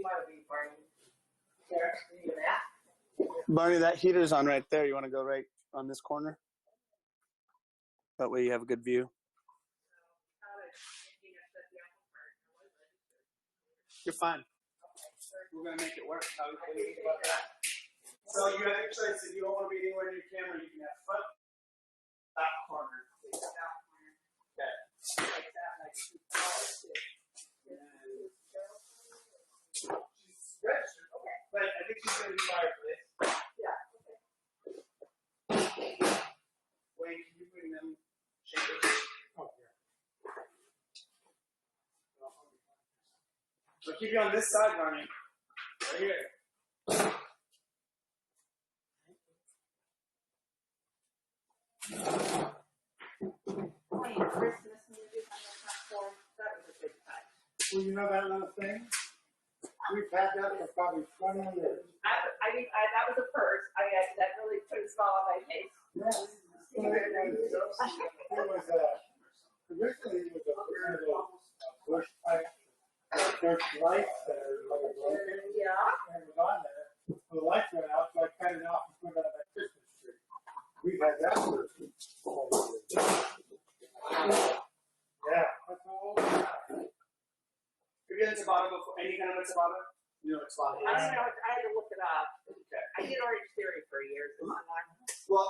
want to be, Barney? There, you need a map? Barney, that heater's on right there. You want to go right on this corner? That way you have a good view. You're fine. We're going to make it work. How do you think about that? So you have your choice. If you don't want to be anywhere near your camera, you can have front, back corner. Okay. Like that, like she's registered. Okay. But I think she's going to be fireplace. Yeah. Okay. Wayne, can you bring them shakers? Oh, yeah. So keep you on this side, Barney. Right here. Christmas music on the platform. That was a big touch. Well, you know that little thing? We've had that for probably 20 years. I mean, that was a first. That really put a smile on my face. Yes. Originally it was a little bush pipe, bush lights that are like a blanket. Yeah. And it was on there. Well, the lights went out, so I cut it off and put it on that Christmas tree. We've had that for 20 years. Yeah, that's all. Have you done Tabata before? Any kind of a Tabata? You know what Tabata is? I don't know. I had to look it up. Okay. I did Orange Theory for years. Well,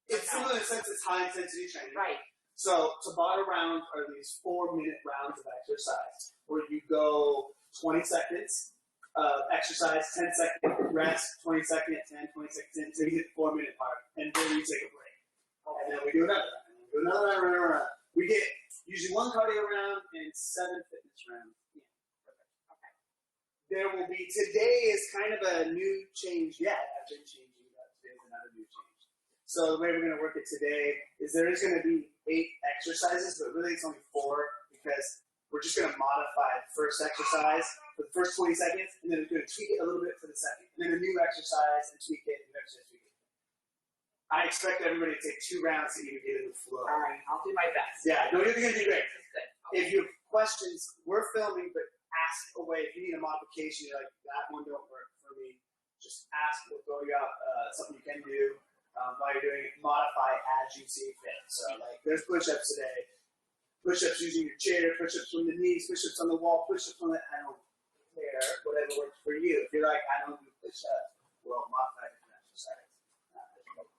it's similar in the sense it's high intensity training. Right. So Tabata rounds are these 4-minute rounds of exercise where you go 20 seconds of exercise, 10 seconds rest, 20 seconds, 10, 20 seconds, so you hit the 4-minute part, and then you take a break. And then we do another round, and we do another round. We get usually 1 cardio round and 7 fitness rounds. Yeah. Okay. There will be, today is kind of a new change yet. I've been changing, but today's another new change. So the way we're going to work it today is there is going to be 8 exercises, but really it's only 4 because we're just going to modify the first exercise for the first 20 seconds, and then we're going to tweak it a little bit for the second. And then a new exercise and tweak it, and exercise, tweak it. I expect everybody to take 2 rounds to even get in the flow. All right, I'll do my best. Yeah, no, you're going to do great. Okay. If you have questions, we're filming, but ask away. If you need a modification, you're like, that one don't work for me, just ask. We'll throw you out something you can do. While you're doing it, modify as you see fit. So, like, there's push-ups today. Push-ups using your chair, push-ups from the knees, push-ups on the wall, push-ups on the, I don't care, whatever works for you. If you're like, I don't do push-ups, well, modify different exercise.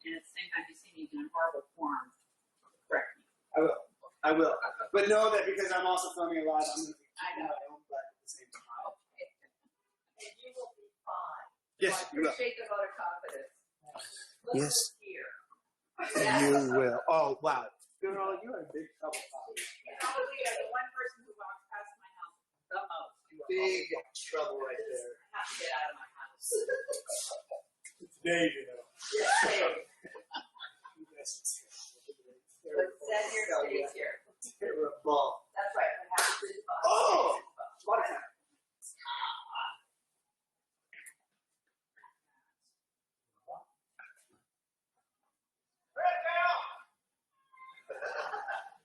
And at the same time, you see me doing horrible form, correct me. I will. But know that because I'm also filming a lot, I'm going to be keeping my own butt at the same time. Okay. And you will be fine. Yes, you will. I appreciate the vote of confidence. Yes. Here. You will. Oh, wow. Girl, you are in big trouble. You probably are the one person who walks past my house the most. Big trouble right there. I have to get out of my house. It's Dave, you know. Yes, But but stand here, stays here. terrible. That's right. What happens is fun. Oh! What time?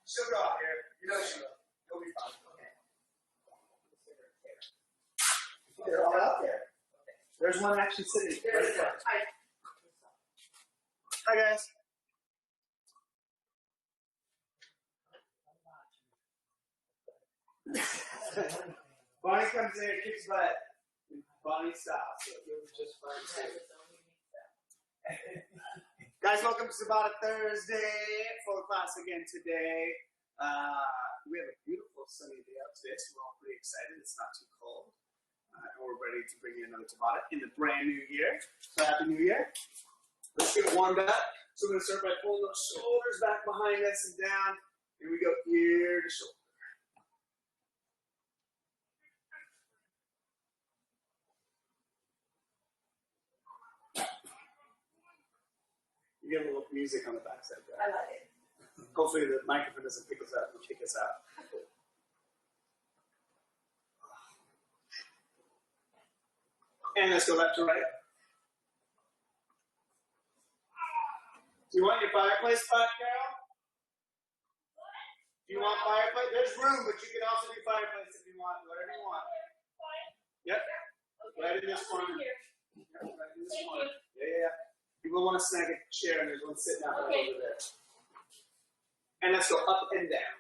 She'll go out here. You know she will. You'll be fine. Okay. They're all out there. There's one actually sitting There right it is. there. Hi, guys. Bonnie comes in and kicks butt. Bonnie stops. So it was just fun too. Guys, welcome to Tabata Thursday. Full class again today. We have a beautiful sunny day out today, so we're all pretty excited. It's not too cold. And we're ready to bring you another Tabata in the brand new year. So happy new year. Let's get warmed up. So we're going to start by pulling those shoulders back behind us and down. Here we go, ear to shoulder. You get a little music on the backside there. I like it. Hopefully the microphone doesn't pick us up and kick us out. And let's go left to right. Do you want your fireplace spot, Carol? Do you want fireplace? There's room, but you can also do fireplace if you want, whatever you want. Yep. this corner. Here. Yeah, right in this Thank corner. you. Yeah. You will want to snag a chair, and there's one sitting out right Okay. over there. And let's go up and down.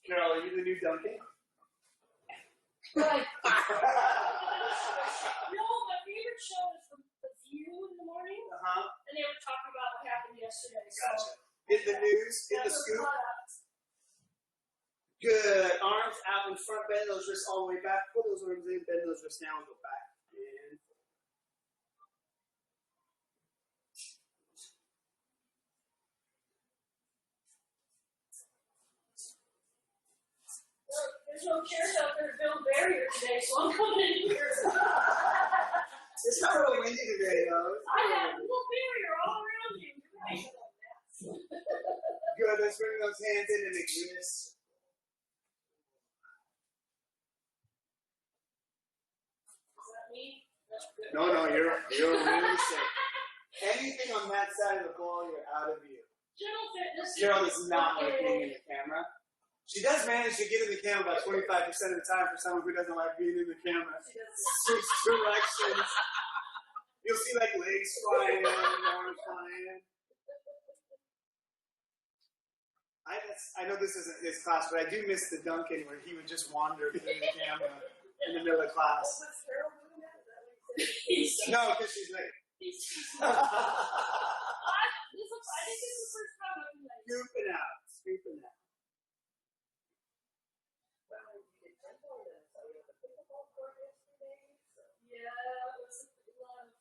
Carol, are you the new Duncan? Right. No, my favorite show is The View in the morning, and they were talking about what happened yesterday. Gotcha. Hit the news, hit That the was scoop. caught up. Good. Arms out in front, bend those wrists all the way back. Pull those arms in, bend those wrists down, go back. And Well, there's no chairs out there to build barrier today, so I'm coming in here. it's not really windy today, though. I have a little barrier all around you. You're right. Good. Let's bring those hands in and exist. Is that me? That's good. No, you're really safe. Anything on that side of the ball, you're out of view. General fitness. Carol does not like being in the camera. She does manage to get in the camera about 25% of the time for someone who doesn't like being in the camera. Switch directions. You'll see like legs flying, arms flying. I know this isn't his class, but I do miss the Duncan where he would just wander through the camera in the middle of class. No, because she's late. I think this is the first time I've been like, Scooping out, scooping out. yeah, it was a lot of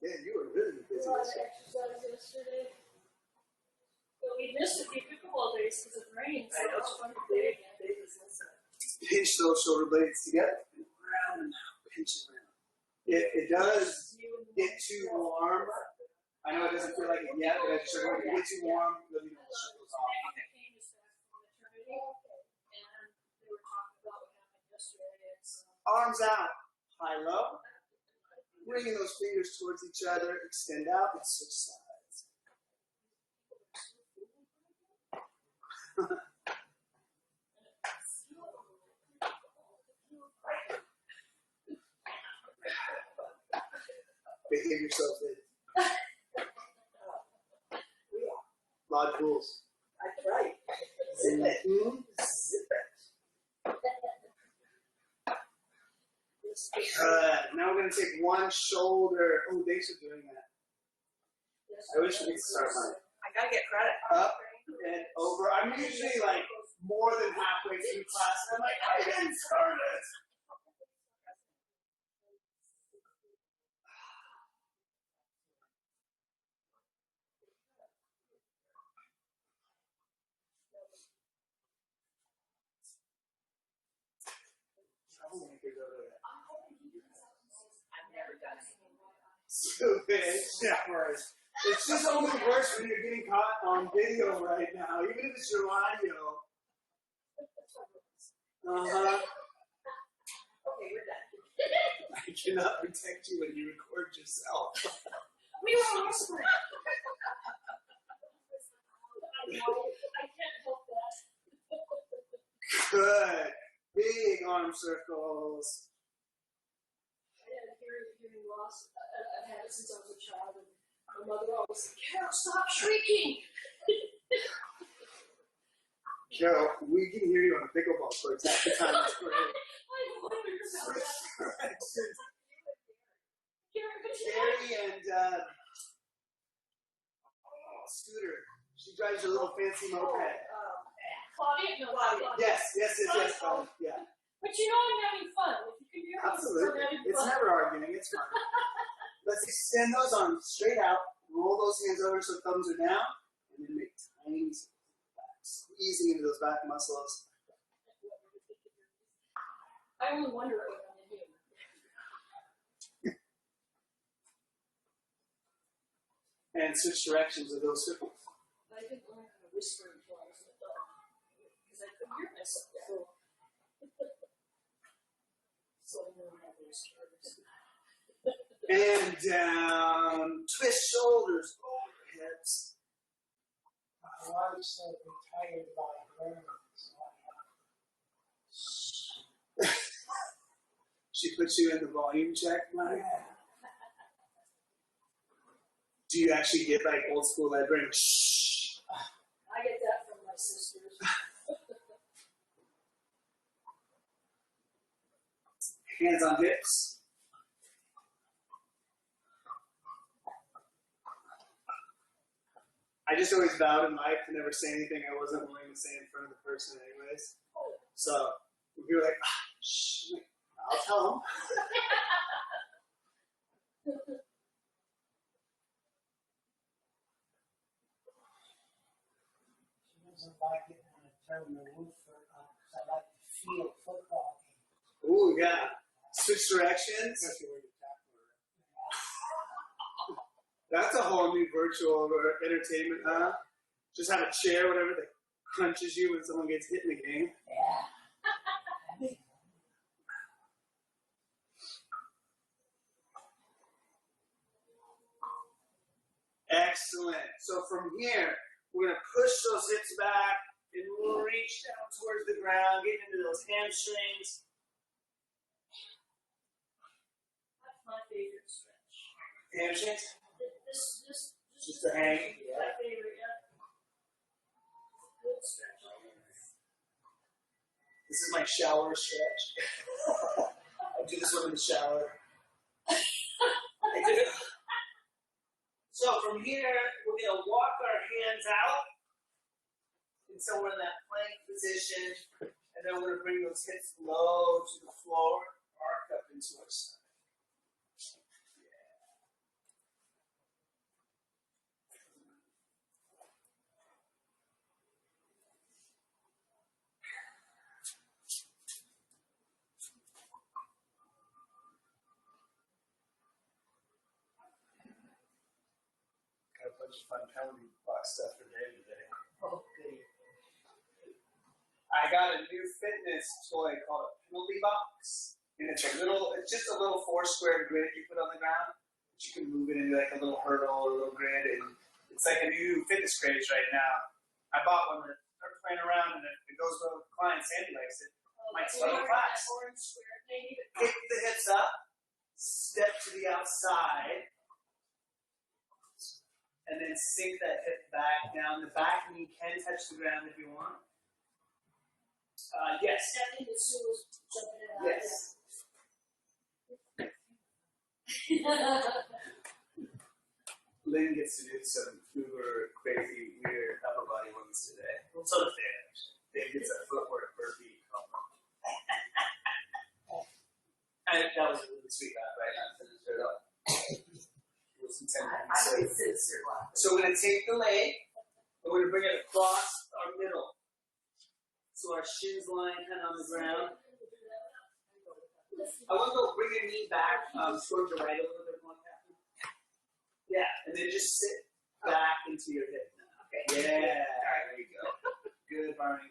Yeah, you were really busy. exercise yesterday. But we missed a few pickleball days because of rain, so it was fun to play again. Pinch those shoulder blades together. Round and out. Pinch it around. It does get too warm. I know it doesn't feel like it yet, but I just when it gets too warm, let me know the shoulders off. That came just back from maternity, and they were talking about what happened yesterday. Arms out, high low. Bringing those fingers towards each other. Extend out and switch sides. Behave yourself in. Lot of rules. That's right. Zip it. Zip it. Good. Now we're going to take one shoulder. Oh, thanks for doing that. I wish we could start mine. I gotta get credit. Up and over. I'm usually like more than halfway through class, and I'm like, I didn't start it. Troublemakers over there. I've never done it. Stupid. Shepard. It's just only worse when you're getting caught on video right now, even if it's your audio. Okay, we're done. I cannot protect you when you record yourself. We were whispering. I can't help that. Good. Big arm circles. I had hearing loss. I've had it since I was a child, and my mother always said, "Carol, stop shrieking." Carol, we can hear you on the pickleball court. That's the time it's great. I wondered about that. Carrie and Scooter. She drives a little fancy moped. Claudia? No, Claudia. Yes. Yeah. But you know I'm having fun. If you can hear me, Absolutely. I'm having It's fun. never arguing. It's fun. Let's extend those arms straight out. Roll those hands over so thumbs are down. And then make tiny squeezing into those back muscles. I only wonder what I'm going to do. And switch directions of those circles. I didn't learn how to whisper until I was an adult. Because I couldn't hear myself before. So I know how to whisper. And down. Twist shoulders over hips. My wife said retired by learning, so I have. She puts you in the volume check, Mike? Do you actually get like old school lettering? Shh. I get that from my sisters. Hands on hips. I just always vowed in life to never say anything I wasn't willing to say in front of the person anyways. So if you're like, shh, I'll tell them. She doesn't like it when I turn the woofer up because I like to feel football games. Ooh, yeah. Switch directions. Especially when you tackle her. That's a whole new virtual entertainment, huh? Just have a chair, whatever, that crunches you when someone gets hit in the game. Yeah. Excellent. So from here, we're going to push those hips back and we'll reach down towards the ground, get into those hamstrings. That's my favorite stretch. Hamstrings? This Just to hang. my favorite, yeah. Good stretch. This is my shower stretch. I do this one in the shower. I do. So from here, we're going to walk our hands out until we're in that plank position, and then we're going to bring those hips low to the floor, arc up into our side. Got a bunch of fun penalty box stuff for Dave today. Okay. I got a new fitness toy called a penalty box, and it's just a little 4-square grid you put on the ground, but you can move it into like a little hurdle or a little grid, and it's like a new fitness craze right now. I bought one that started playing around, and it goes well with clients. Sandy likes it. Might start a class. Orange square thing. Kick the hips up, step to the outside, and then sink that hip back down. The back knee can touch the ground if you want. Yes. Stepping as soon as jumping in. Yes. Lynn gets to do some uber crazy, weird upper body ones today. Well, so does Dave. Dave gets a footwork burpee combo. That was a really sweet laugh, right? Not to straight up. It was intended. I would sister one. So we're going to take the leg, and we're going to bring it across our middle. So our shins line kind of on the ground. I want to go bring your knee back towards the right a little bit more, Captain. Yeah, and then just sit back into your hip now. Okay. Yeah, there you go. Good, Barney.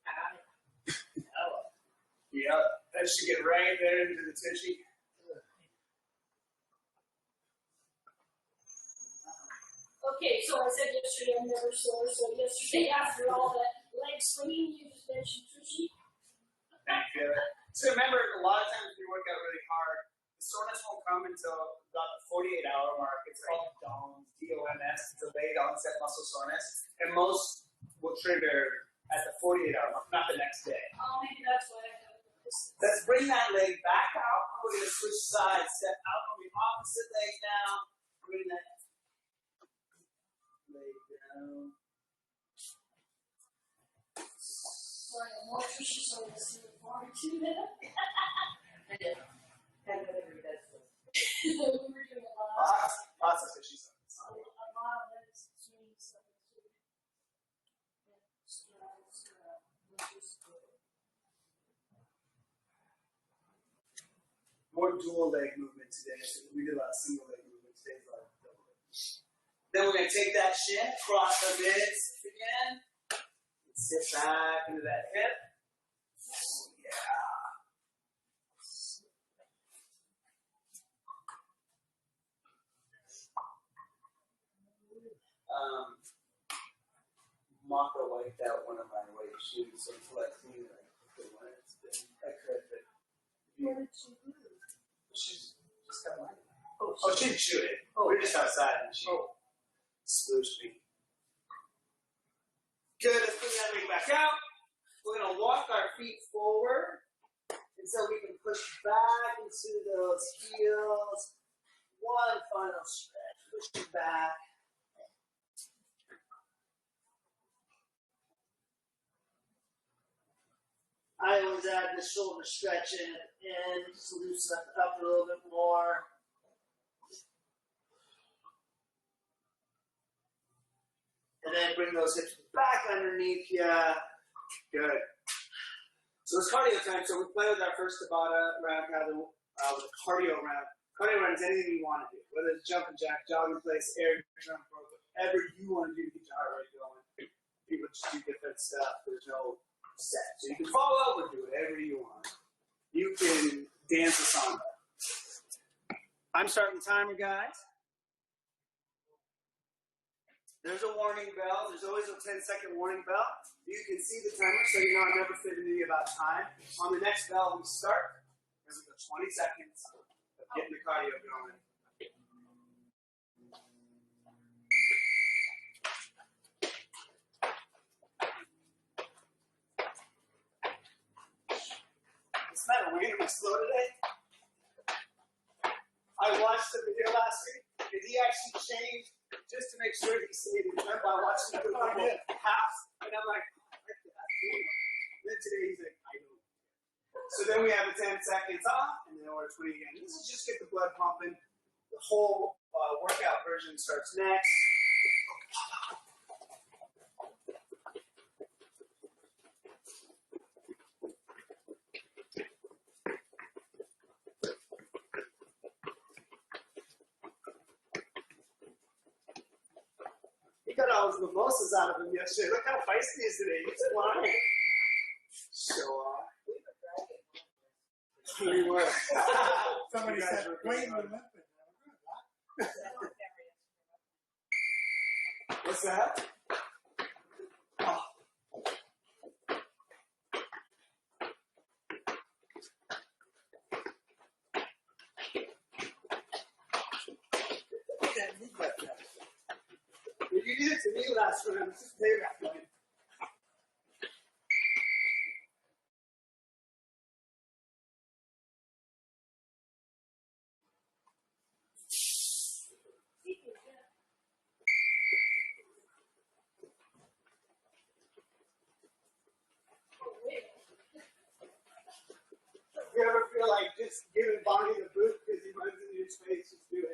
I got it. Yep, that should get right there into the tushy. Okay, so I said yesterday I'm never sore, so yesterday after all that leg swinging, you just mentioned Tushy. Thank you. So remember, a lot of times we work out really hard. The soreness won't come until about the 48-hour mark. It's called DOMS, D-O-M-S, delayed onset muscle soreness. And most will trigger at the 48-hour mark, not the next day. Oh, maybe that's why I have this. Let's bring that leg back out. We're going to switch sides. Step out on the opposite leg now. Bring that leg down. Sorry, I'm more Tushy, so I'm just looking forward to that. I did. Had another read that's We were doing a lot. Lots of fishy stuff. A lot of legs swinging stuff. More dual leg movement today. So we did a lot of single leg movement today. A lot of double leg. Then we're going to take that shin, cross our mids again, and sit back into that hip. Yeah. Maka wiped out one of my white shoes, so until I clean it, I could put one. I could, but if What did she do? She's just got mine. Oh, Oh, she didn't shoot it. Oh, we're just outside and she splooshed me. Good, let's bring that leg back out. We're going to walk our feet forward until we can push back into those heels. One final stretch. Push it back. I always add the shoulder stretching and just loosen up a little bit more. And then bring those hips back underneath you. Good. So it's cardio time. So we play with our first Tabata round, with a cardio round. Cardio round is anything you want to do, whether it's jumping jack, jogging place, air jump, rope, whatever you want to do to get your heart rate going. People just do different stuff. There's no set. So you can fall over, do whatever you want. You can dance a samba. I'm starting the timer, guys. There's a warning bell. There's always a 10-second warning bell. You can see the timer, so you know I'm never fibbing about time. On the next bell, we start. There's 20 seconds of getting the cardio going. It's not a random slow today. I watched the video last week, and he actually changed just to make sure he stayed in time by watching the half. And I'm like, then today he's like, I don't. So then we have the 10 seconds off, and then we're 20 again. This is just get the blood pumping. The whole workout version starts next. He got all his mimosas out of him yesterday. Look how feisty he is today. He's lying. Show off. We were. Somebody said, Wayne was limping. What's that? Oh. You did it to me last time. It's just payback time. If you ever feel like just giving Bonnie the boot because he runs into your space, just do it.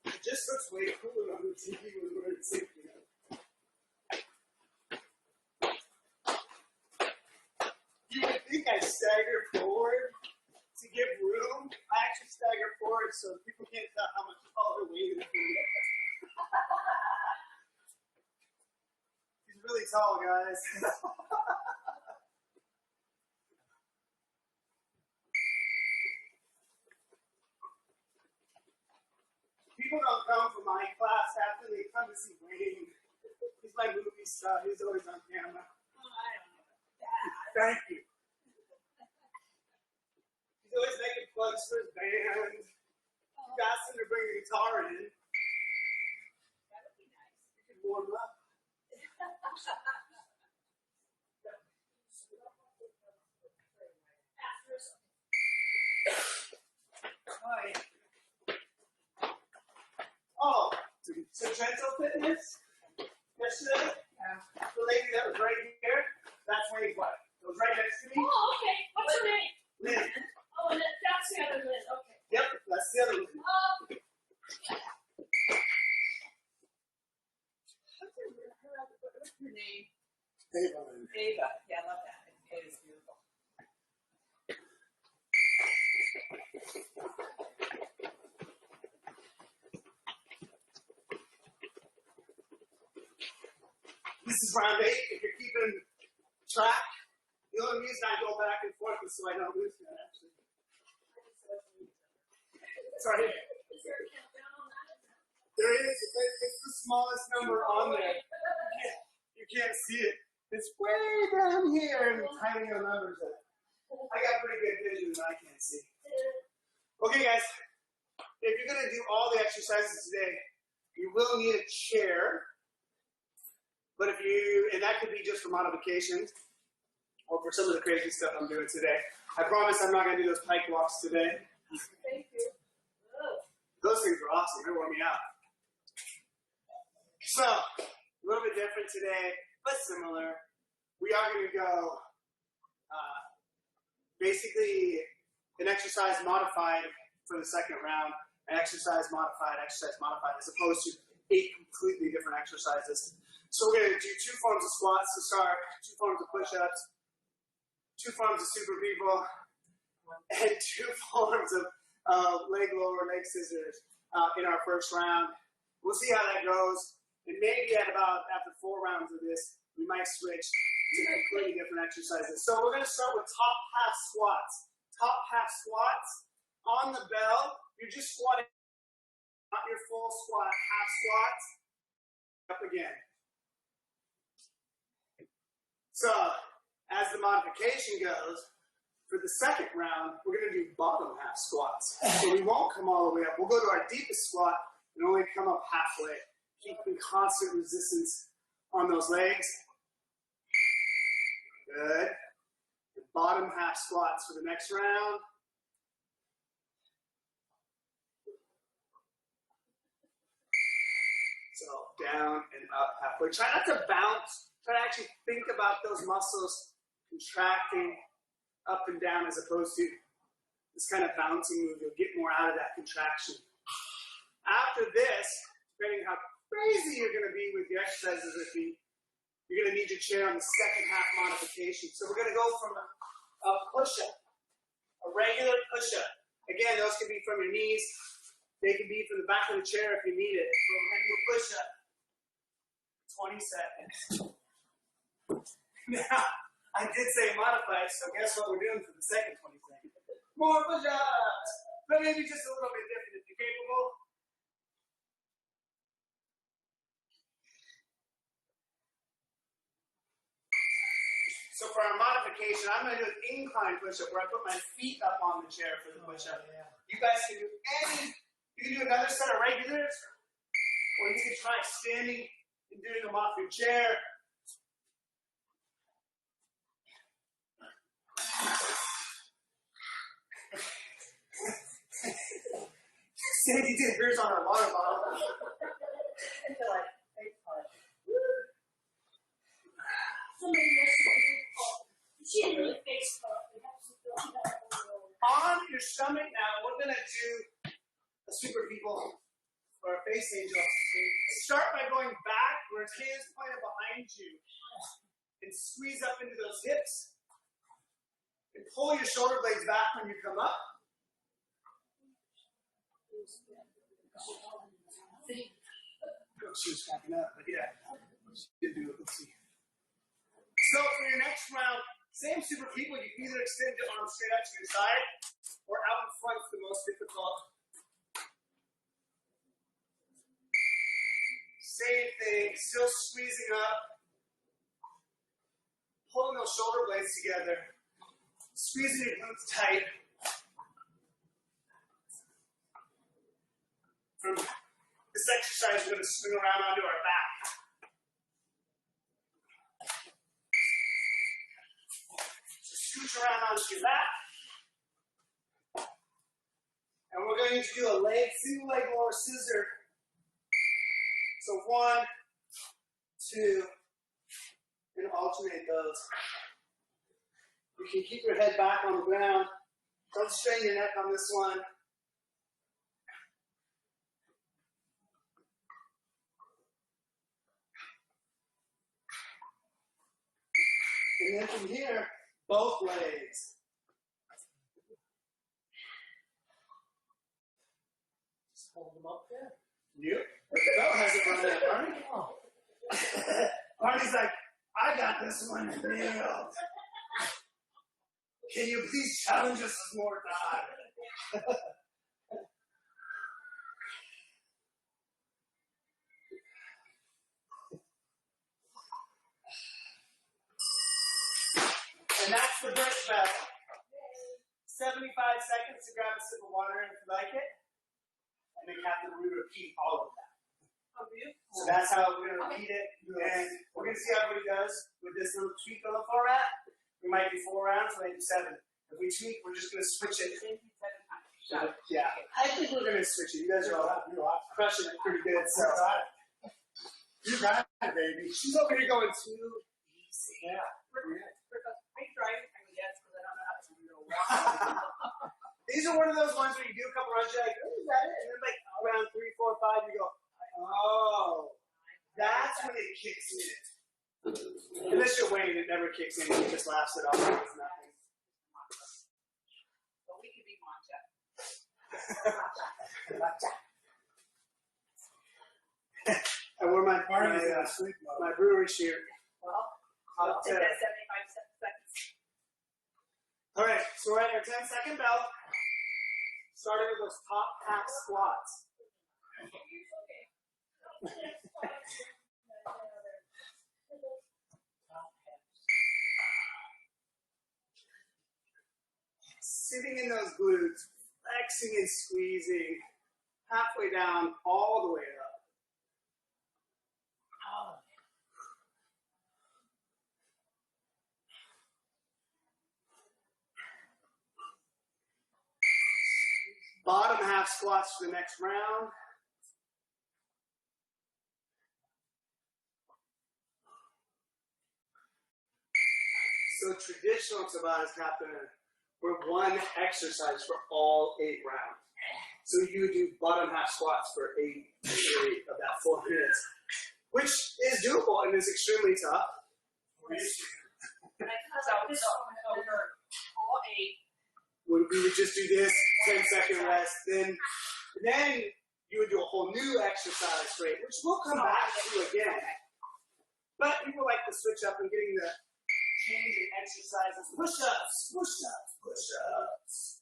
It just looks way cooler on the TV when we're in sync, you know. You would think I stagger forward to give room. I actually stagger forward so people can't tell how much taller weight is. He's really tall, guys. People don't come from my class after they come to see Wayne. He's my movie star. He's always on camera. Thank you. He's always making plugs for his band. He asked him to bring a guitar in. That would be nice. You could warm up. Hi. Oh, so Gentle Fitness yesterday? Yeah. The lady that was right here, that's Wayne's wife. It was right next to me. Oh, okay. What's her name? Lynn. Oh, and that's the other Lynn. Okay. Yep, that's the other one. What's her name? Evelyn. Ava. Yeah, I love that. It is beautiful. This is round 8. If you're keeping track, the only reason I go back and forth is so I don't lose that, actually. Sorry. Is there a countdown on that? There is. It's the smallest number on there. You can't see it. It's way down here and tiny little numbers in it. I got pretty good vision, but I can't see. Okay, guys. If you're going to do all the exercises today, you will need a chair. But and that could be just for modifications or for some of the crazy stuff I'm doing today. I promise I'm not going to do those pike walks today. Thank you. Those things are awesome. They wore me out. So, a little bit different today, but similar. We are going to go basically an exercise modified for the second round, an exercise modified, as opposed to 8 completely different exercises. So we're going to do 2 forms of squats to start, 2 forms of push-ups, 2 forms of super people, and 2 forms of leg lower, leg scissors in our first round. We'll see how that goes. And maybe after 4 rounds of this, we might switch to completely different exercises. So we're going to start with top half squats. Top half squats on the bell. You're just squatting, not your full squat, half squats. Up again. So as the modification goes, for the second round, we're going to do bottom half squats. So we won't come all the way up. We'll go to our deepest squat and only come up halfway. Keeping constant resistance on those legs. Good. The bottom half squats for the next round. So down and up halfway. Try not to bounce. Try to actually think about those muscles contracting up and down as opposed to this kind of bouncing move. You'll get more out of that contraction. After this, depending how crazy you're going to be with your exercises with me, you're going to need your chair on the second half modification. So we're going to go from a push-up, a regular push-up. Again, those can be from your knees. They can be from the back of the chair if you need it. So we're going to do a push-up. 20 seconds. Now, I did say modify, so guess what we're doing for the second 20 seconds? More push-ups! But maybe just a little bit different if you're capable. So for our modification, I'm going to do an incline push-up where I put my feet up on the chair for the push-up. You guys can do you can do another set of regulars, or you can try standing and doing them off your chair. Sandy did hers on her water bottle. I feel like face punch. Somebody else she didn't really face pump. On your stomach now, we're going to do a super people or a face angel. Start by going back where his hands pointed behind you and squeeze up into those hips and pull your shoulder blades back when you come up. She was cracking up, but yeah, she did do it. Let's see. So for your next round, same super people, you can either extend your arms straight out to your side or out in front is the most difficult. Same thing, still squeezing up, pulling those shoulder blades together, squeezing your glutes tight. From this exercise, we're going to swing around onto our back. So scooch around onto your back. And we're going to do a single leg lower scissor. So 1, 2, and alternate those. You can keep your head back on the ground. Don't strain your neck on this one. And then from here, both legs. Just hold them up there. You? The bell hasn't run that, Barney. Oh. Barney's like, I got this one nailed. Can you please challenge us one more time? And that's the birch bell. 75 seconds to grab a sip of water if you like it. And then Captain, we repeat all of that. So that's how we're going to repeat it. And we're going to see how everybody does with this little tweak on the format. We might do 4 rounds, we might do 7. If we tweak, we're just going to switch it. Yeah, I think we're going to switch it. You guys are all crushing it pretty good. So You got it, baby. she's over here going too easy. Yeah. Are you driving? I mean, yes, because I don't know how to do it. These are one of those ones where you do a couple runs, you're like, oh, is that it? And then like around 3, 4, 5, you go, oh, that's when it kicks in. Unless you're Wayne, it never kicks in. He just laughs it off. It's nothing. But we could be Monta. I wore my Barney's in sleep mode. my brewery shirt. Well, I'll I'll take tell. that 75 seconds. All right, so we're at our 10-second bell. Starting with those top half squats. Sitting in those glutes, flexing and squeezing, halfway down, all the way up. Bottom half squats for the next round. So traditional Tabatas happen for one exercise for all 8 rounds. So you do bottom half squats for 8 of that 4 minutes, which is doable and is extremely tough. And I cut this over all 8. We would just do this 10-second rest, then you would do a whole new exercise rate, which we'll come back to again. But people like to switch up and getting the change in exercises. Push-ups, push-ups, push-ups.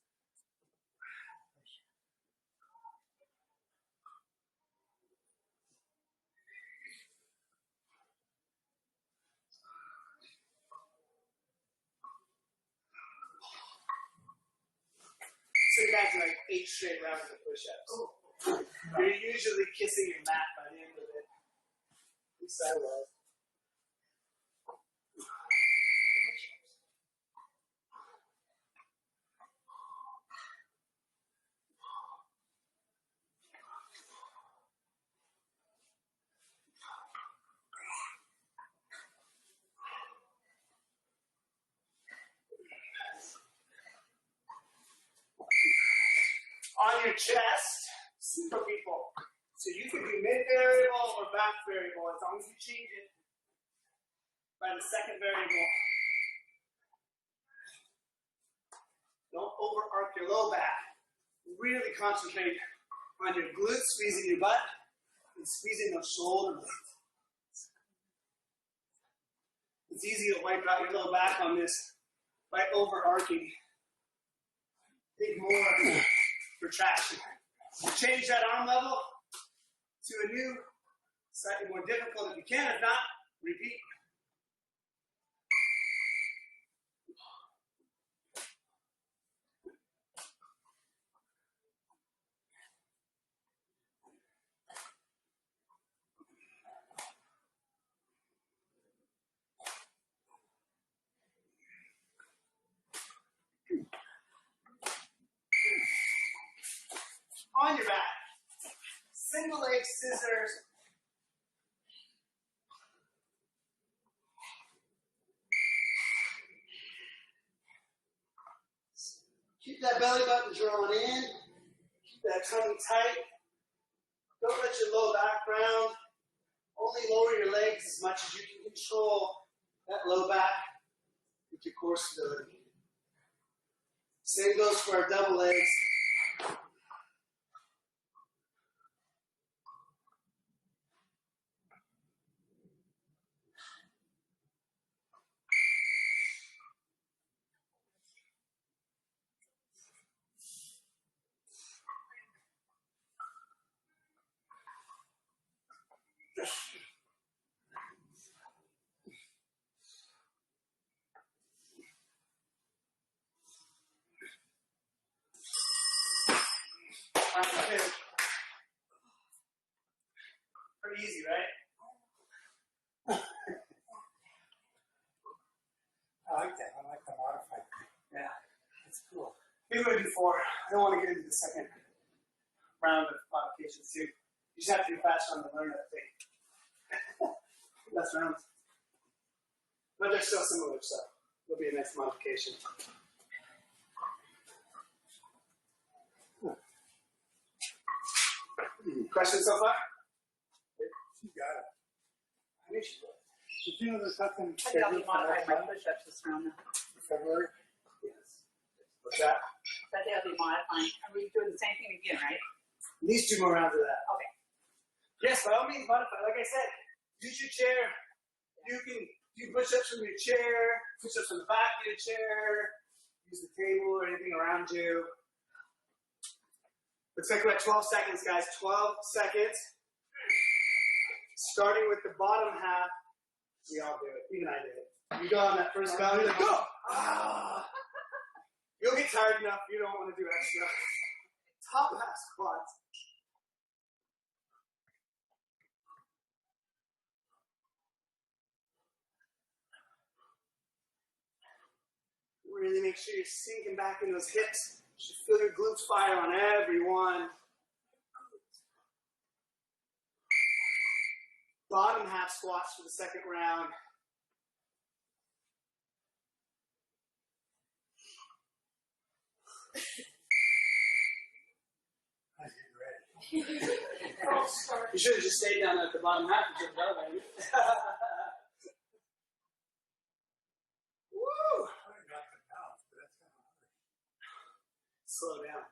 So imagine like 8 straight rounds of push-ups. You're usually kissing your mat by the end of it. At least I was. On your chest, super people. So you can do mid variable or back variable as long as you change it by the second variable. Don't over arc your low back. Really concentrate on your glutes, squeezing your butt, and squeezing those shoulder blades. It's easy to wipe out your low back on this by over arcing. Think more for traction. Change that arm level to a new, slightly more difficult if you can. If not, repeat. On your back. Single leg scissors. Keep that belly button drawn in. Keep that tummy tight. Don't let your low back round. Only lower your legs as much as you can control that low back with your core stability. Same goes for our double legs. Round 2. Pretty easy, right? I like that. I like the modified. Yeah. That's cool. Maybe we do 4. I don't want to get into the second round of modifications too. You just have to be fast on to learn that thing. Less rounds. But they're still similar, so it'll be a nice modification. Questions so far? You got it. I knew she would. Did you know there's nothing I think I'll be scheduled for modifying next my month, push-ups this round now. February? Yes. What's that? I think I'll be modifying. Are we doing the same thing again, right? At least 2 more rounds of that. Okay. Yes, by all means, modify. Like I said, use your chair. You can do push-ups from your chair, push-ups from the back of your chair, use the table or anything around you. Looks like we're at 12 seconds, guys. 12 seconds. Starting with the bottom half. We all do it. Even I did it. You go on that first bell, you're like, go! Ah! You'll get tired enough, you don't want to do extra. Top half squats. Really make sure you're sinking back in those hips. You should feel your glutes fire on every one. Bottom half squats for the second round. I get ready. You should have just stayed down at the bottom half and jumped out, baby. Woo! Not enough, but that's kind of hard. Slow down.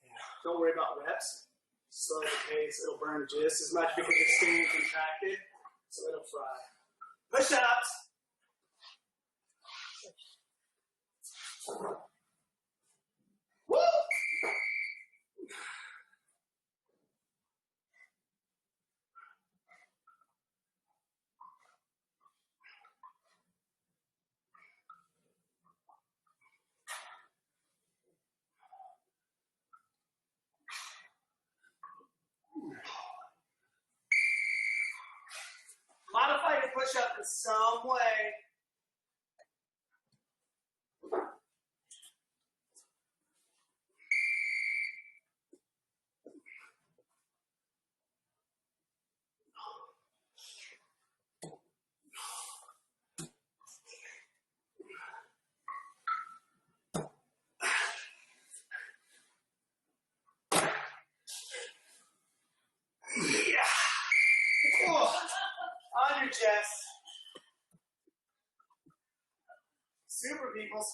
Yeah. Don't worry about reps. Slow the pace. It'll burn just as much because you're staying contracted, so it'll fry. Push-ups. Woo! Modify your push-up in some way. Yeah. Oh, on your chest. Super peoples.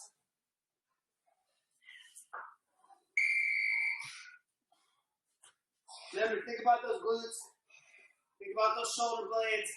Remember, think about those glutes. Think about those shoulder blades.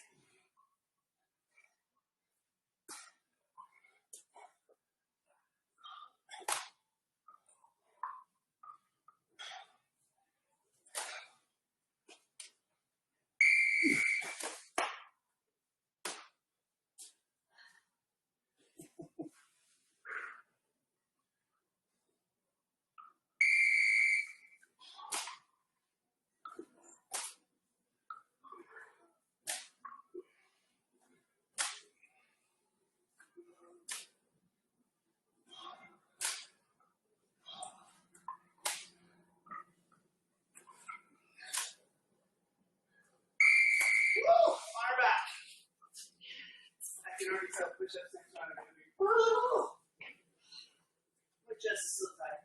Woo! On our back. I can already tell push-ups next round are going to be woo! My chest is so tight.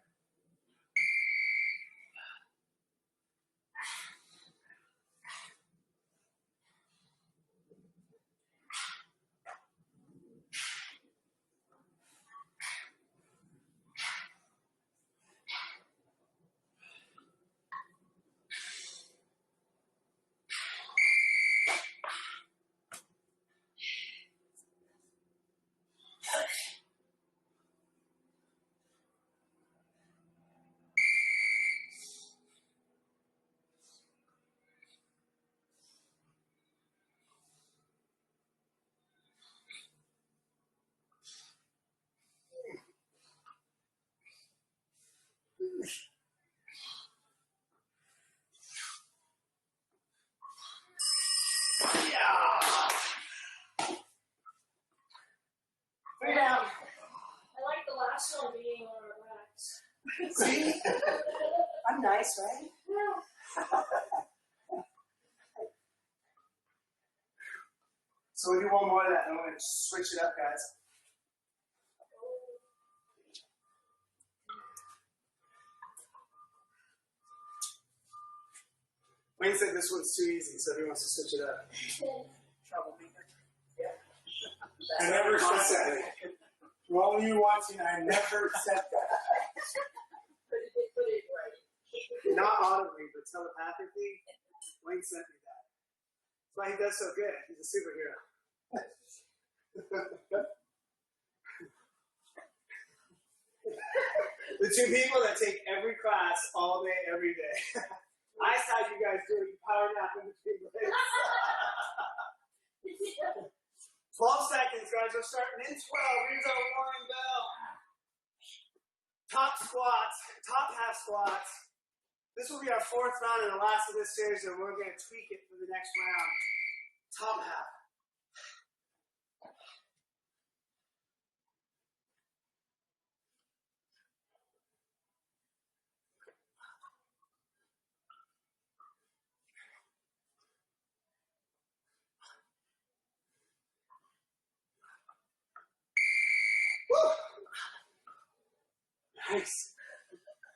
See? I'm nice, right? So we'll do one more of that, and we're going to switch it up, guys. Wayne said this one's too easy, so he wants to switch it up. Troublemaker. I never said that. To all of you watching, I never said that. Put it right. Not audibly, but telepathically. Wayne sent me that. That's why he does so good. He's a superhero. The two people that take every class all day, every day. I saw you guys doing power nap in between breaks. 12 seconds, guys. We're starting in 12. Here's our warning bell. Top squats, top half squats. This will be our fourth round and the last of this series, and we're going to tweak it for the next round. Top half. Woo! Nice.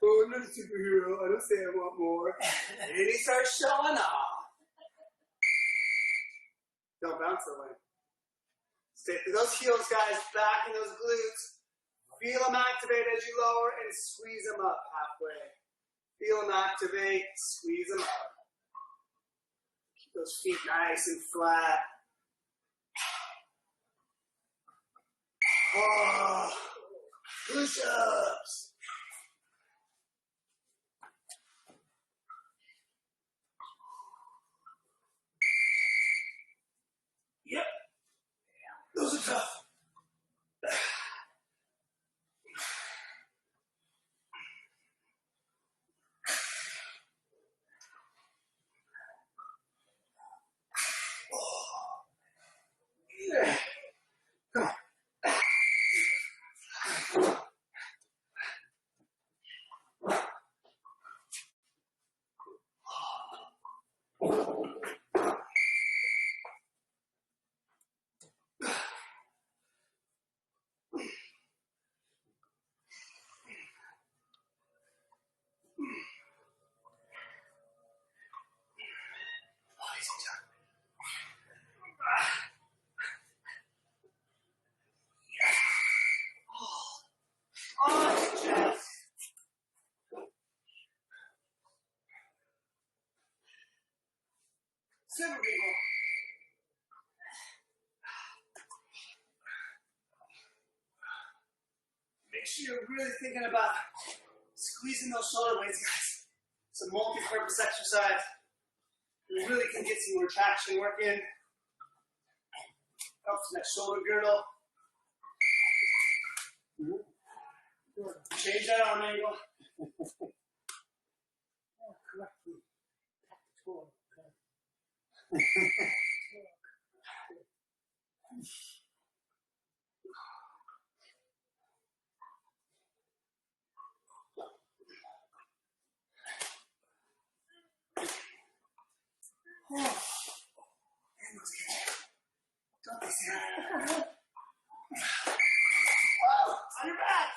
Oh, I'm not a superhero. I don't say I want more. And he starts showing off. Don't bounce away. Stay through those heels, guys. Back in those glutes. Feel them activate as you lower and squeeze them up halfway. Feel them activate, squeeze them up. Keep those feet nice and flat. Oh, push-ups. Yep. Those are tough. Yeah. Come on. Super people. Make sure you're really thinking about squeezing those shoulder blades, guys. It's a multi-purpose exercise. You really can get some retraction working. Helps that shoulder girdle. Change that arm angle. Correctly. Don't be serious. Whoa, on your back.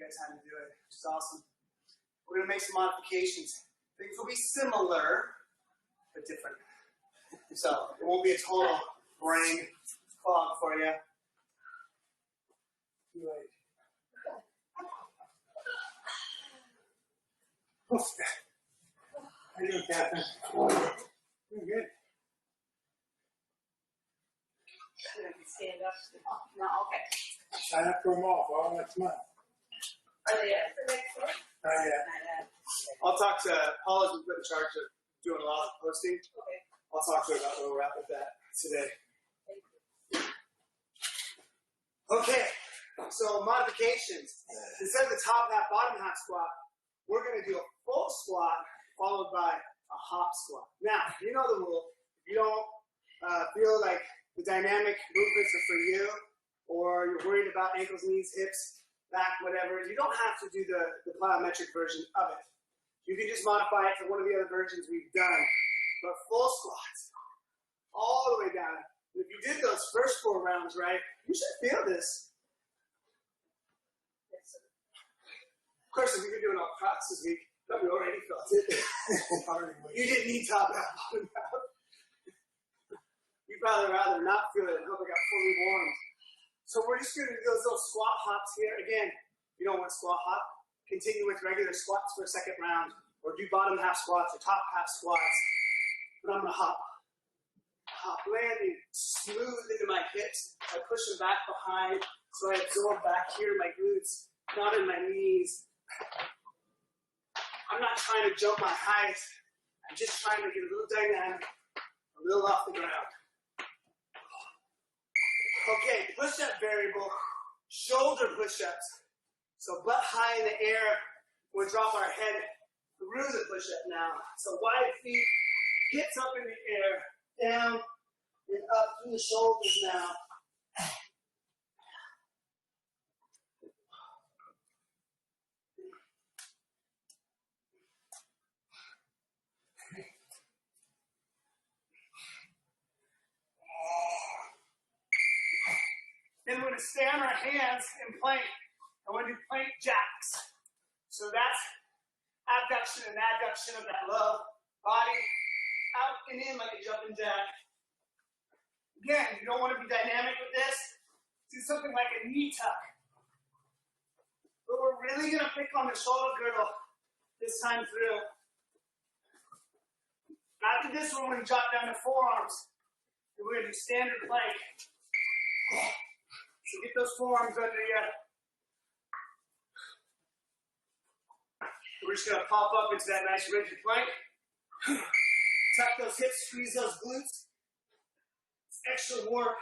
guys how to do it, which is awesome. We're going to make some modifications. Things will be similar, but different. So it won't be a total brain clog for you. Right. How you doing, Catherine? Doing good. Stand up. No, okay. Sign up for them all next month. Are they at the next one? Yeah. I'll talk to Paula's been put in charge of doing a lot of posting. Okay. I'll talk to her about where we're at with that today. Okay, so modifications. Instead of the top half, bottom half squat, we're going to do a full squat followed by a hop squat. Now, you know the rule. If you don't feel like the dynamic movements are for you, or you're worried about ankles, knees, hips, back, whatever, you don't have to do the plyometric version of it. You can just modify it to one of the other versions we've done. But full squats, all the way down. And if you did those first 4 rounds right, you should feel this. Of course, if you've been doing all cross this week, you probably already felt it. You didn't need top out, bottom out. You'd probably rather not feel it until they got fully warmed. So we're just going to do those little squat hops here. Again, if you don't want squat hop, continue with regular squats for a second round, or do bottom half squats or top half squats. But I'm going to hop. Hop, landing smooth into my hips. I push them back behind, so I absorb back here in my glutes, not in my knees. I'm not trying to jump my height. I'm just trying to get a little dynamic, a little off the ground. Okay, push-up variable, shoulder push-ups. So butt high in the air, we'll drop our head through the push-up now. So wide feet, hips up in the air, down and up through the shoulders now. Then we're going to stay on our hands in plank. And we're going to do plank jacks. So that's abduction and adduction of that low body. Out and in like a jumping jack. Again, you don't want to be dynamic with this. Do something like a knee tuck. But we're really going to pick on the shoulder girdle this time through. After this one, we're going to drop down to forearms. And we're going to do standard plank. So get those forearms under you. We're just going to pop up into that nice rigid plank. Tuck those hips, squeeze those glutes. It's extra work.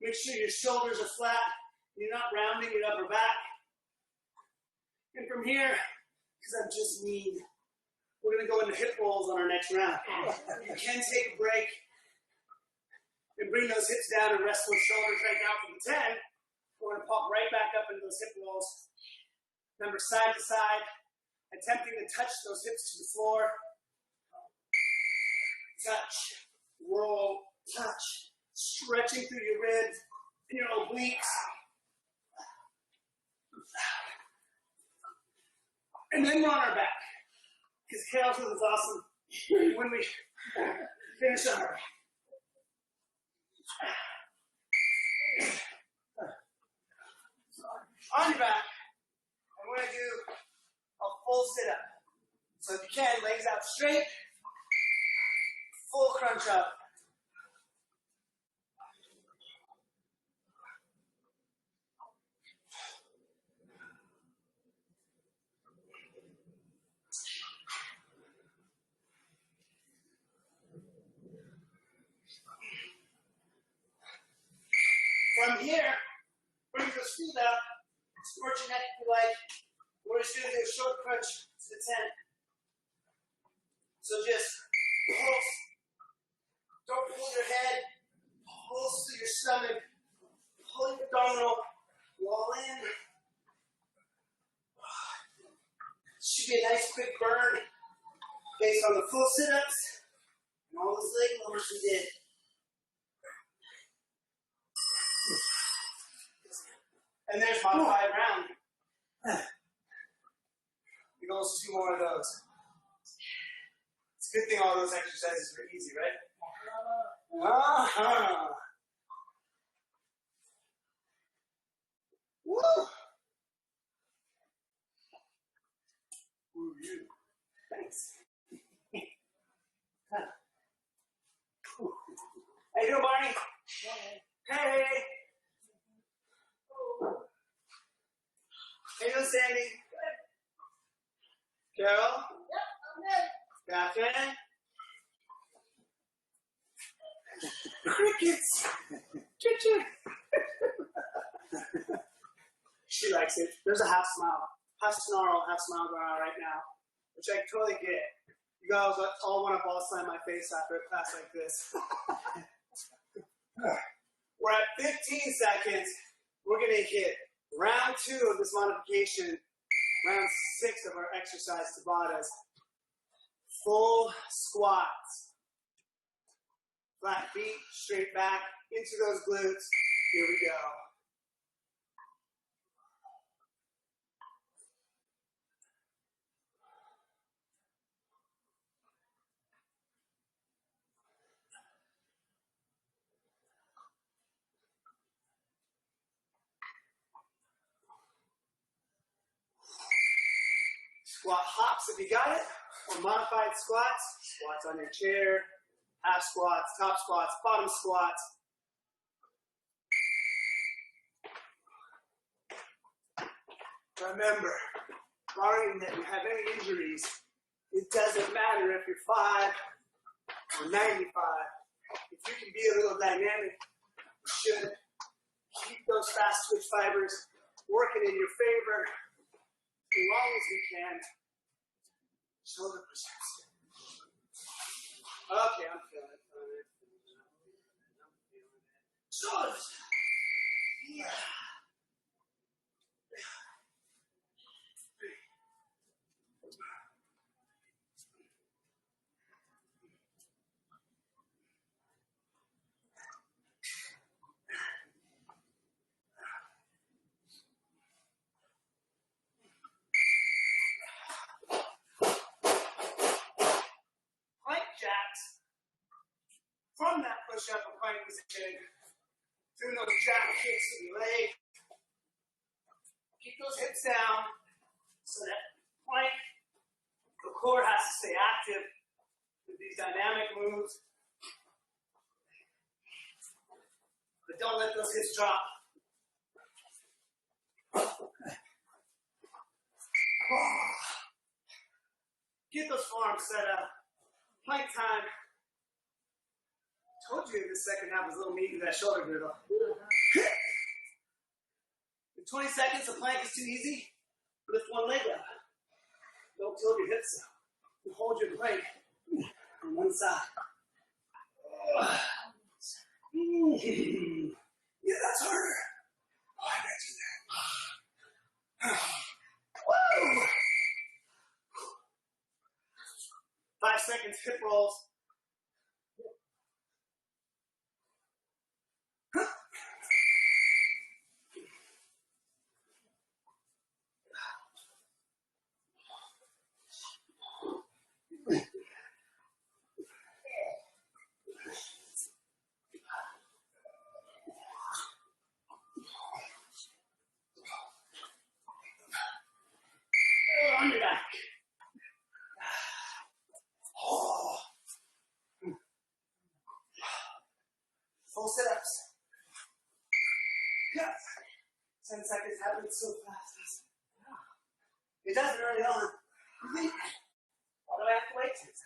Make sure your shoulders are flat. You're not rounding your upper back. And from here, because I'm just mean, we're going to go into hip rolls on our next round. You can take a break and bring those hips down and rest those shoulders right now for the 10. We're going to pop right back up into those hip rolls. Remember, side to side, attempting to touch those hips to the floor. Touch, roll, touch, stretching through your ribs, your obliques. And then we're on our back. Because Carrollton is awesome when we finish on our back. On your back, and we're going to do a full sit-up. So if you can, legs out straight, full crunch up. From here, bring those feet up, squirt your neck if you like. We're just going to do a short crunch to the 10. So just pulse. Don't pull your head. Pulse through your stomach. Pull your abdominal wall in. Should be a nice quick burn based on the full sit-ups and all those leg lowers we did. And there's modified round. almost 2 more of those. It's a good thing all those exercises were easy, right? Woo! Woo, you. Thanks. How you doing, Barney? Hey! How you doing, Sandy? Good. Carol? Yep, I'm good. Catherine? Crickets! Choo-choo! She likes it. There's a half smile. Half snarl, half smile going on right now, which I totally get. You guys all want to ball slam my face after a class like this. We're at 15 seconds. We're going to hit round 2 of this modification, round 6 of our exercise Tabatas. Full squats. Flat feet, straight back, into those glutes. Here we go. Squat hops if you got it, or modified squats. Squats on your chair, half squats, top squats, bottom squats. Remember, barring that you have any injuries, it doesn't matter if you're 5 or 95. If you can be a little dynamic, you should keep those fast twitch fibers working in your favor as long as we can. Shoulder push-ups. Okay, I'm feeling it. Shoulders. Yeah. Plank jacks. From that push-up or plank position, doing those jack kicks with your leg. Keep those hips down so that plank, the core has to stay active with these dynamic moves. But don't let those hips drop. Get those forearms set up. Plank time. Told you this second half was a little meaty to that shoulder girdle. In 20 seconds, the plank is too easy. Lift one leg up. Don't tilt your hips up. You hold your plank on one side. Yeah, that's harder. Oh, I bet you that. Woo! 5 seconds, hip rolls. On your back. Oh. Full sit-ups. Yeah. 10 seconds happens so fast. It doesn't early on. You think, why do I have to wait 10 seconds?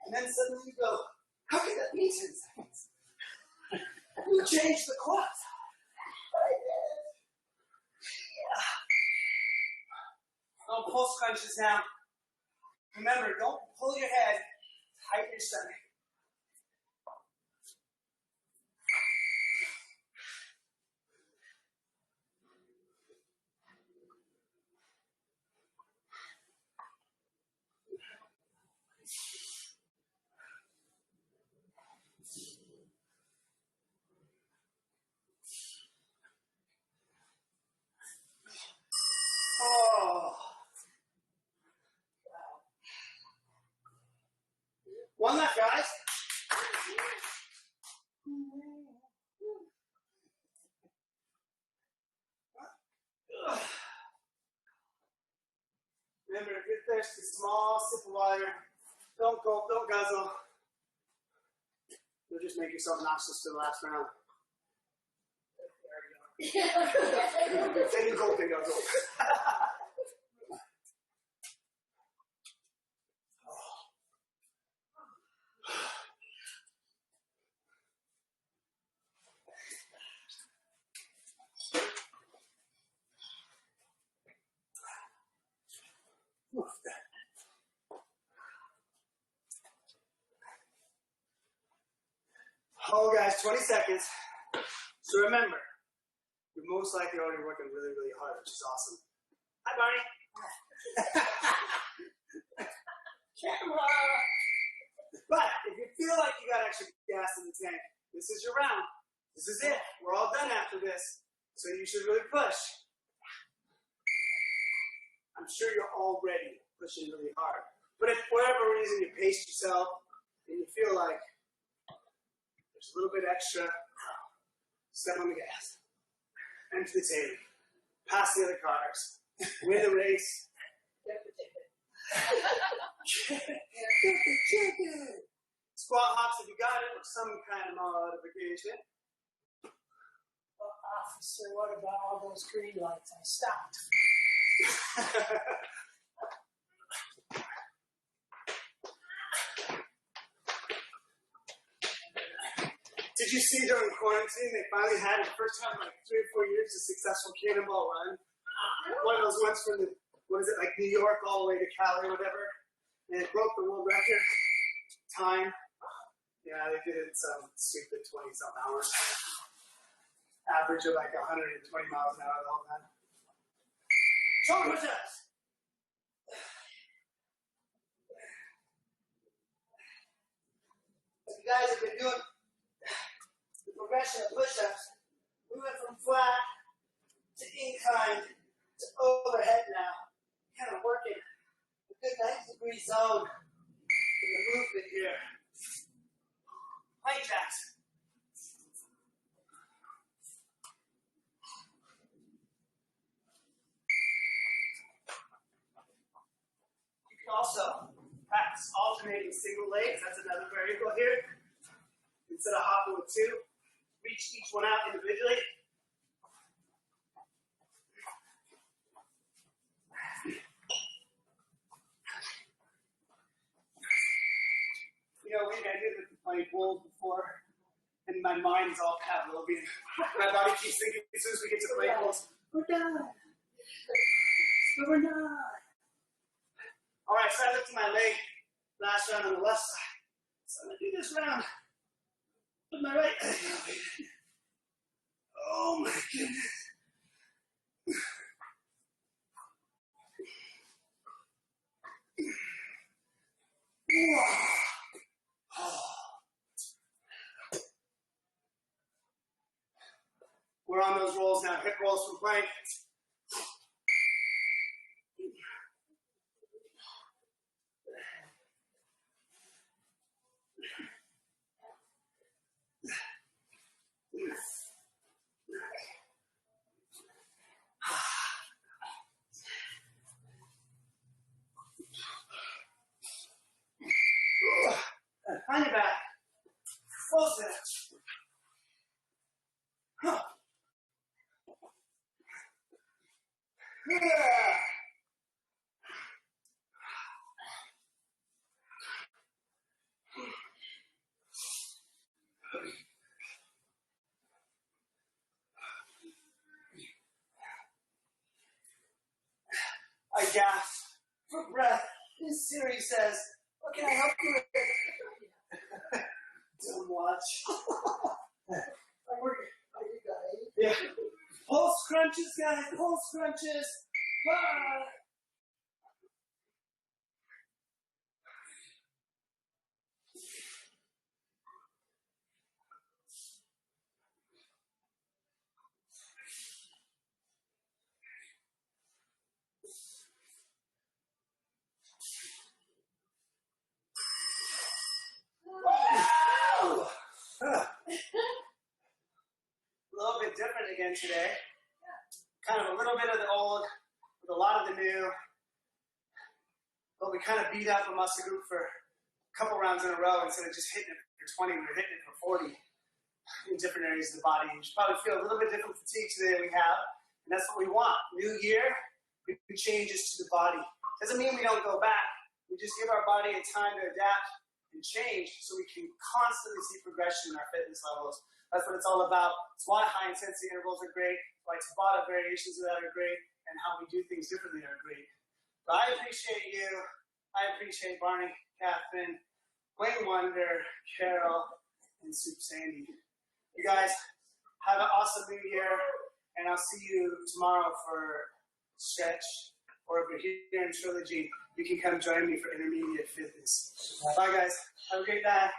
And then suddenly you go, how can that be 10 seconds? You changed the clock. But I did. Yeah. Oh, pulse crunches now. Remember, don't pull your head, tighten your stomach. Oh. Remember, if you're thirsty, small sip of water. Don't gulp, don't guzzle. You'll just make yourself nauseous for the last round. Then you gulp and guzzle. Oh, guys, 20 seconds. So remember, you're most likely already working really, really hard, which is awesome. Hi, Barney. Camera. But if you feel like you got extra gas in the tank, this is your round. This is it. We're all done after this. So you should really push. I'm sure you're already pushing really hard. But if for whatever reason you pace yourself and you feel like there's a little bit extra, step on the gas. Enter the table. Pass the other cars. Win the race. Get the ticket. Get the chicken. Squat hops if you got it, or some kind of modification. Well, officer, what about all those green lights? I stopped. Did you see during quarantine they finally had, the first time in like 3 or 4 years, a successful cannonball run? One of those ones from the, what is it, like New York all the way to Cali or whatever. And it broke the world record time. Yeah, they did it some stupid 20-something hours. Average of like 120 miles an hour the whole time. Shoulder push-ups. You guys have been doing the progression of push-ups. We went from flat to incline to overhead now. Kind of working a good 90-degree zone in the movement here. Plank jacks. You can also practice alternating single legs. That's another variable here. Instead of hopping with 2, reach each one out individually. You know, I did the playing bowls before, and my mind's all Pavlovian. My body keeps thinking, as soon as we get to play bowls, we're done. But we're not. All right, so I looked to my leg last round on the left side. So I'm going to do this round with my right leg. Oh my goodness. We're on those rolls now, hip rolls from plank. On your back. Full sit. Huh. I gasp for breath. This series says, what can I help you with? Don't watch. Yeah. Pulse crunches, guys. Pulse crunches. Ah. A little bit different again today. Kind of a little bit of the old with a lot of the new. but we kind of beat up a muscle group for a couple rounds in a row instead of just hitting it for 20, we were hitting it for 40 in different areas of the body. You should probably feel a little bit different fatigue today than we have, and that's what we want. New year, big changes to the body. Doesn't mean we don't go back. We just give our body a time to adapt and change so we can constantly see progression in our fitness levels. That's what it's all about. It's why high intensity intervals are great, why Tabata variations of that are great, and how we do things differently are great. But I appreciate you. I appreciate Barney, Catherine, Wayne Wonder, Carol, and Soup Sandy. You guys have an awesome new year, and I'll see you tomorrow for stretch, or if you're here in Trilogy, you can come join me for intermediate fitness. Bye guys, have a great night.